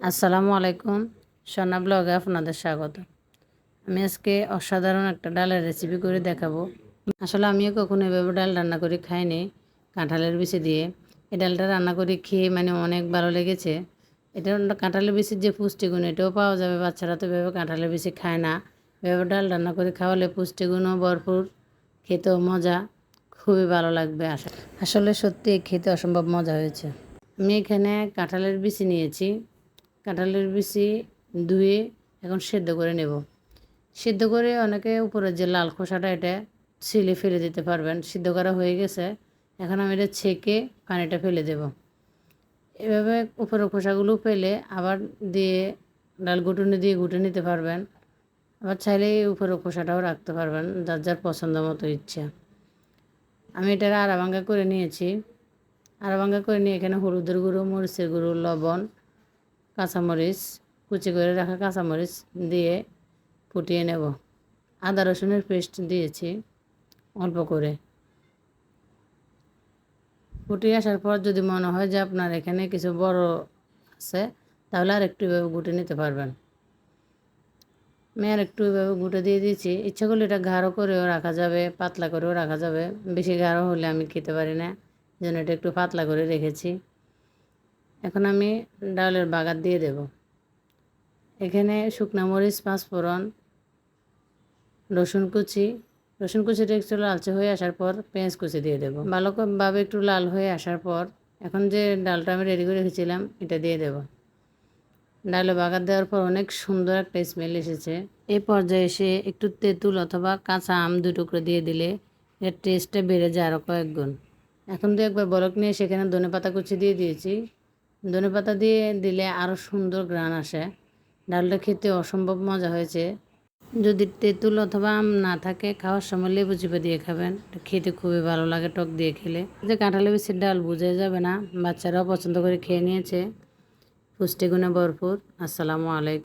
আসসালামু আলাইকুম, সোনা ব্লগে আপনাদের স্বাগত। আমি আজকে অসাধারণ একটা ডালের রেসিপি করে দেখাবো। আসলে আমিও কখনো এভাবে ডাল রান্না করে খাইনি কাঁঠালের বিচি দিয়ে। এই ডালটা রান্না করে খেয়ে অনেক ভালো লেগেছে। এটা কাঁঠালের বিচির যে পুষ্টিগুণ এটাও পাওয়া যাবে। বাচ্চারা তো এভাবে কাঁঠালের বিচি খায় না। এভাবে ডাল রান্না করে খাওয়ালে পুষ্টিগুণও ভরপুর, খেতেও মজা, খুবই ভালো লাগবে। আসলে সত্যি খেতে অসম্ভব মজা হয়েছে। আমি এখানে কাঁঠালের বিচি নিয়েছি। কাঁঠালের বিচি ধুয়ে এখন সেদ্ধ করে নেব। সিদ্ধ করে অনেকে উপরের যে লাল খোসাটা এটা ছিলে ফেলে দিতে পারবেন। সিদ্ধ করা হয়ে গেছে, এখন আমি এটা ছেঁকে পানিটা ফেলে দেব। এভাবে উপরের খোসাগুলো ফেলে আবার দিয়ে ডাল ঘুটুনি দিয়ে ঘুটে নিতে পারবেন। আবার চাইলে উপরের খোসাটাও রাখতে পারবেন, যার যার পছন্দ মতো ইচ্ছা। আমি এটা আড়া ভাঙ্গা করে নিয়েছি। আড়া ভাঙ্গা করে নিয়ে এখানে হলুদের গুঁড়ো, মরিচের গুঁড়ো, লবণ, কাঁচামরিচ, কুচি করে রাখা কাঁচামরিচ দিয়ে ফুটিয়ে নেব। আদা রসুনের পেস্ট দিয়েছি অল্প করে। ফুটিয়ে আসার পর যদি মনে হয় যে আপনার এখানে কিছু বড় আছে, তাহলে আর একটু এভাবে গুটে নিতে পারবেন। আমি আর একটু এভাবে গুটে দিয়ে দিয়েছি। ইচ্ছা করলে এটা গাঢ় করেও রাখা যাবে, পাতলা করেও রাখা যাবে। বেশি গাঢ় হলে আমি খেতে পারি না, যেন এটা একটু পাতলা করে রেখেছি। এখন আমি ডালের বাগার দিয়ে দেব। এখানে শুকনো মরিচ, পাঁচফোড়ন, রসুন কুচিটা একটু লালচে হয়ে আসার পর পেঁয়াজ কুচি দিয়ে দেবো। ভালোভাবে একটু লাল হয়ে আসার পর এখন যে ডালটা আমি রেডি করে রেখেছিলাম এটা দিয়ে দেব। ডালে বাগার দেওয়ার পর অনেক সুন্দর একটা স্মেল এসেছে। এই পর্যায়ে এসে একটু তেঁতুল অথবা কাঁচা আম 2 টুকরো দিয়ে দিলে এর টেস্টটা বেড়ে যায় আরও কয়েক গুণ। এখন তো একবার বলক নিয়ে সেখানে ধনেপাতা কুচি দিয়ে দিয়েছি। ধনেপাতা দিয়ে দিলে আরও সুন্দর ঘ্রাণ আসে। ডালটা খেতে অসম্ভব মজা হয়েছে। যদি তেঁতুল অথবা আম না থাকে, খাওয়ার সময় লেবু চিপে দিয়ে খাবেন, খেতে খুবই ভালো লাগে টক দিয়ে খেলে। যে কাঁঠালের বিচির ডাল বোঝাই যাবে না, বাচ্চারাও পছন্দ করে খেয়ে নিয়েছে, পুষ্টিগুণে ভরপুর। আসসালামু আলাইকুম।